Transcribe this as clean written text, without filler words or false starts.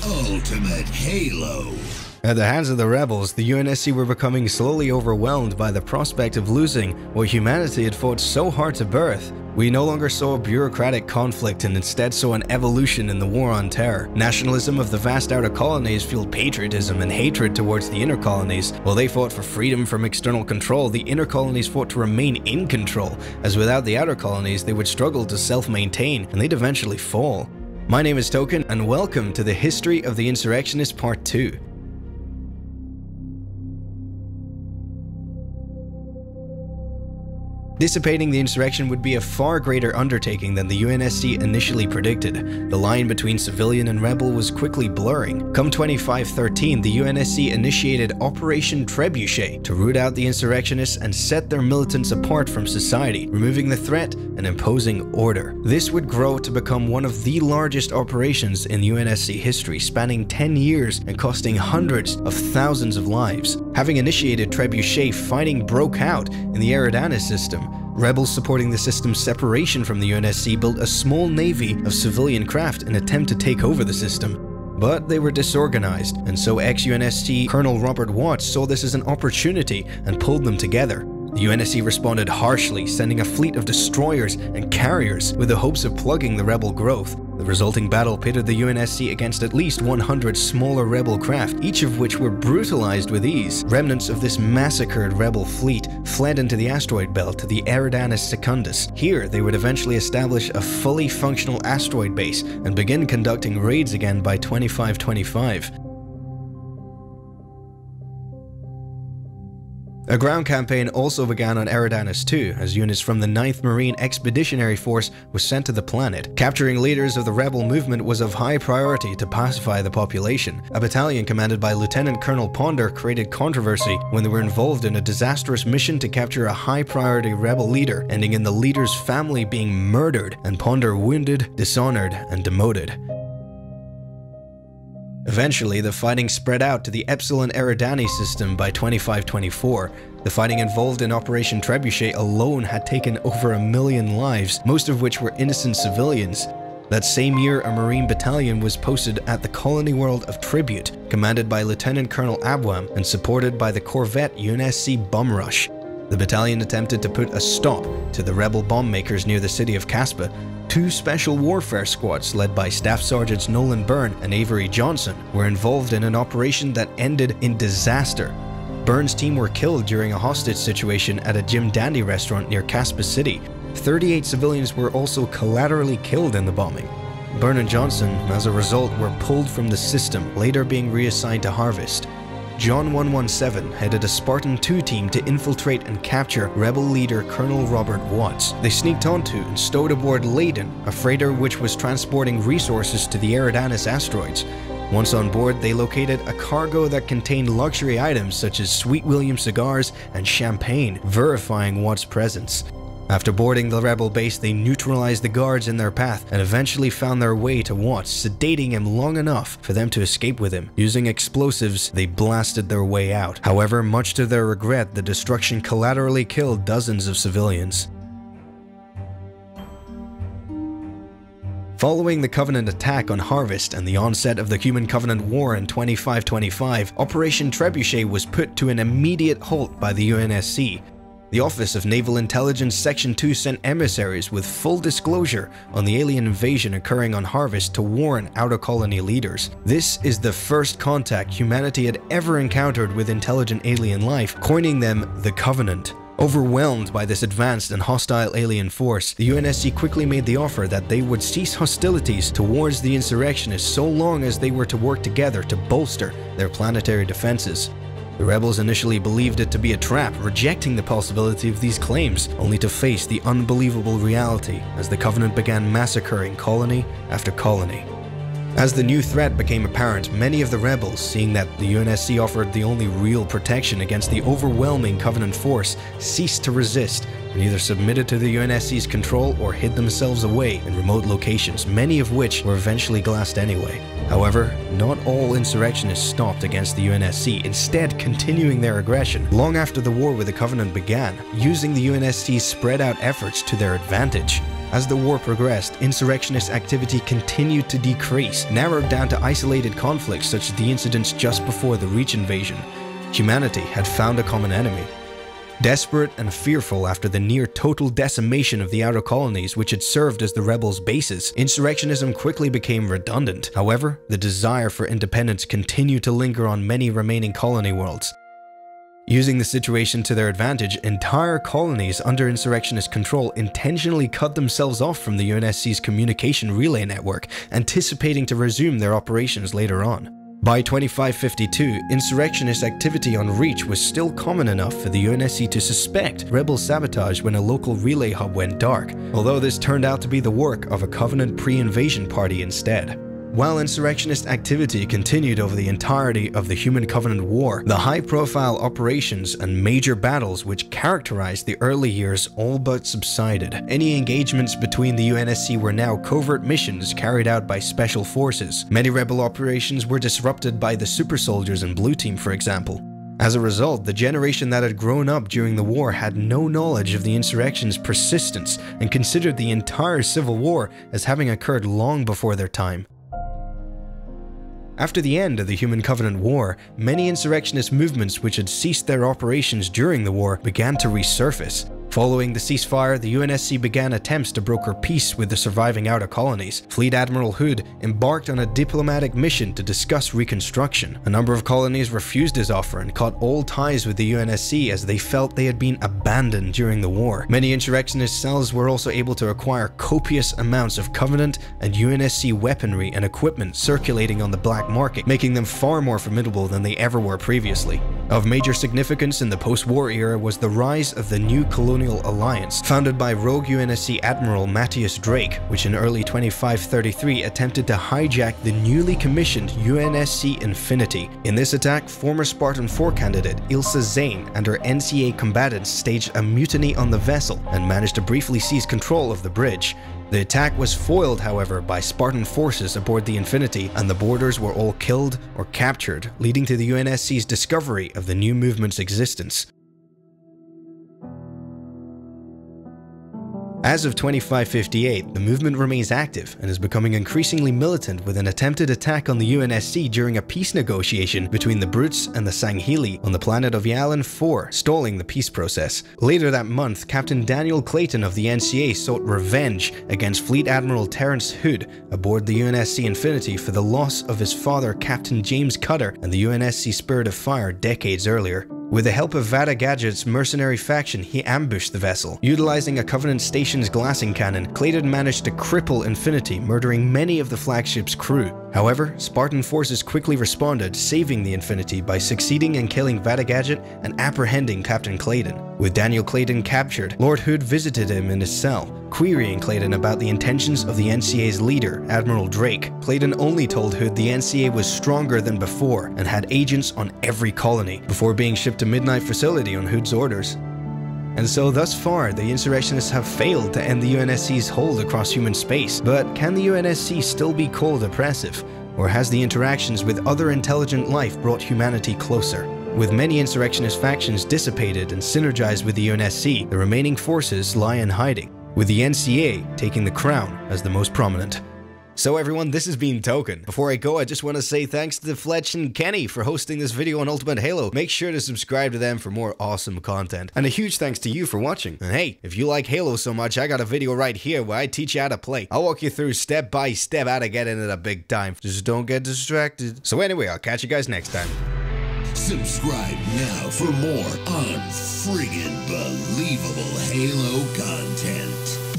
ultimate halo. At the hands of the rebels, the UNSC were becoming slowly overwhelmed by the prospect of losing what humanity had fought so hard to birth. We no longer saw a bureaucratic conflict and instead saw an evolution in the war on terror. Nationalism of the vast outer colonies fueled patriotism and hatred towards the inner colonies. While they fought for freedom from external control, the inner colonies fought to remain in control, as without the outer colonies they would struggle to self-maintain and they'd eventually fall. My name is Token and welcome to the History of the Insurrectionists Part 2. Dissipating the insurrection would be a far greater undertaking than the UNSC initially predicted. The line between civilian and rebel was quickly blurring. Come 2513, the UNSC initiated Operation Trebuchet to root out the insurrectionists and set their militants apart from society, removing the threat and imposing order. This would grow to become one of the largest operations in UNSC history, spanning 10 years and costing hundreds of thousands of lives. Having initiated Trebuchet, fighting broke out in the Eridanes system. Rebels supporting the system's separation from the UNSC built a small navy of civilian craft in an attempt to take over the system. But they were disorganized, and so ex-UNSC Colonel Robert Watts saw this as an opportunity and pulled them together. The UNSC responded harshly, sending a fleet of destroyers and carriers with the hopes of plugging the rebel growth. The resulting battle pitted the UNSC against at least 100 smaller rebel craft, each of which were brutalized with ease. Remnants of this massacred rebel fleet fled into the asteroid belt to the Eridanes Secundus. Here, they would eventually establish a fully functional asteroid base and begin conducting raids again by 2525. A ground campaign also began on Eridanes too, as units from the 9th Marine Expeditionary Force was sent to the planet. Capturing leaders of the rebel movement was of high priority to pacify the population. A battalion commanded by Lieutenant Colonel Ponder created controversy when they were involved in a disastrous mission to capture a high-priority rebel leader, ending in the leader's family being murdered and Ponder wounded, dishonored, and demoted. Eventually, the fighting spread out to the Epsilon Eridanes system by 2524. The fighting involved in Operation Trebuchet alone had taken over 1 million lives, most of which were innocent civilians. That same year, a Marine battalion was posted at the colony world of Tribute, commanded by Lieutenant Colonel Abwam and supported by the corvette UNSC Bumrush. The battalion attempted to put a stop to the rebel bomb makers near the city of Caspa. 2 special warfare squads led by Staff Sergeants Nolan Byrne and Avery Johnson were involved in an operation that ended in disaster. Byrne's team were killed during a hostage situation at a Jim Dandy restaurant near Caspa City. 38 civilians were also collaterally killed in the bombing. Byrne and Johnson, as a result, were pulled from the system, later being reassigned to Harvest. John 117 headed a Spartan 2 team to infiltrate and capture rebel leader Colonel Robert Watts. They sneaked onto and stowed aboard Layden, a freighter which was transporting resources to the Eridanes asteroids. Once on board, they located a cargo that contained luxury items such as Sweet William cigars and champagne, verifying Watts' presence. After boarding the rebel base, they neutralized the guards in their path and eventually found their way to Watts, sedating him long enough for them to escape with him. Using explosives, they blasted their way out. However, much to their regret, the destruction collaterally killed dozens of civilians. Following the Covenant attack on Harvest and the onset of the Human-Covenant War in 2525, Operation Trebuchet was put to an immediate halt by the UNSC. The Office of Naval Intelligence Section 2 sent emissaries with full disclosure on the alien invasion occurring on Harvest to warn outer colony leaders. This is the first contact humanity had ever encountered with intelligent alien life, coining them the Covenant. Overwhelmed by this advanced and hostile alien force, the UNSC quickly made the offer that they would cease hostilities towards the insurrectionists so long as they were to work together to bolster their planetary defenses. The rebels initially believed it to be a trap, rejecting the possibility of these claims, only to face the unbelievable reality as the Covenant began massacring colony after colony. As the new threat became apparent, many of the rebels, seeing that the UNSC offered the only real protection against the overwhelming Covenant force, ceased to resist and either submitted to the UNSC's control or hid themselves away in remote locations, many of which were eventually glassed anyway. However, not all insurrectionists stopped against the UNSC, instead continuing their aggression long after the war with the Covenant began, using the UNSC's spread out efforts to their advantage. As the war progressed, insurrectionist activity continued to decrease, narrowed down to isolated conflicts such as the incidents just before the Reach invasion. Humanity had found a common enemy. Desperate and fearful after the near-total decimation of the outer colonies which had served as the rebels' bases, insurrectionism quickly became redundant. However, the desire for independence continued to linger on many remaining colony worlds. Using the situation to their advantage, entire colonies under insurrectionist control intentionally cut themselves off from the UNSC's communication relay network, anticipating to resume their operations later on. By 2552, insurrectionist activity on Reach was still common enough for the UNSC to suspect rebel sabotage when a local relay hub went dark, although this turned out to be the work of a Covenant pre-invasion party instead. While insurrectionist activity continued over the entirety of the Human Covenant War, the high-profile operations and major battles which characterized the early years all but subsided. Any engagements between the UNSC were now covert missions carried out by special forces. Many rebel operations were disrupted by the super soldiers and Blue Team, for example. As a result, the generation that had grown up during the war had no knowledge of the insurrection's persistence and considered the entire Civil War as having occurred long before their time. After the end of the Human Covenant War, many insurrectionist movements which had ceased their operations during the war began to resurface. Following the ceasefire, the UNSC began attempts to broker peace with the surviving outer colonies. Fleet Admiral Hood embarked on a diplomatic mission to discuss reconstruction. A number of colonies refused his offer and cut all ties with the UNSC as they felt they had been abandoned during the war. Many insurrectionist cells were also able to acquire copious amounts of Covenant and UNSC weaponry and equipment circulating on the black market, making them far more formidable than they ever were previously. Of major significance in the post-war era was the rise of the new colonial alliance, founded by rogue UNSC Admiral Matthias Drake, which in early 2533 attempted to hijack the newly commissioned UNSC Infinity. In this attack, former Spartan 4 candidate Ilsa Zane and her NCA combatants staged a mutiny on the vessel and managed to briefly seize control of the bridge. The attack was foiled, however, by Spartan forces aboard the Infinity, and the boarders were all killed or captured, leading to the UNSC's discovery of the new movement's existence. As of 2558, the movement remains active and is becoming increasingly militant with an attempted attack on the UNSC during a peace negotiation between the Brutes and the Sangheli on the planet of Yalin 4, stalling the peace process. Later that month, Captain Daniel Clayton of the NCA sought revenge against Fleet Admiral Terence Hood aboard the UNSC Infinity for the loss of his father, Captain James Cutter, and the UNSC Spirit of Fire decades earlier. With the help of Vada Gadget's mercenary faction, he ambushed the vessel. Utilizing a Covenant station's glassing cannon, Clayton managed to cripple Infinity, murdering many of the flagship's crew. However, Spartan forces quickly responded, saving the Infinity by succeeding in killing Vada Gadget and apprehending Captain Clayton. With Daniel Clayton captured, Lord Hood visited him in his cell, querying Clayton about the intentions of the NCA's leader, Admiral Drake. Clayton only told Hood the NCA was stronger than before and had agents on every colony, before being shipped to Midnight Facility on Hood's orders. And so thus far, the insurrectionists have failed to end the UNSC's hold across human space. But can the UNSC still be called oppressive? Or has the interactions with other intelligent life brought humanity closer? With many insurrectionist factions dissipated and synergized with the UNSC, the remaining forces lie in hiding, with the NCA taking the crown as the most prominent. So everyone, this has been Token. Before I go, I just want to say thanks to Fletch and Kenny for hosting this video on Ultimate Halo. Make sure to subscribe to them for more awesome content. And a huge thanks to you for watching. And hey, if you like Halo so much, I got a video right here where I teach you how to play. I'll walk you through step by step how to get into the big time. Just don't get distracted. So anyway, I'll catch you guys next time. Subscribe now for more unfriggin' believable Halo content.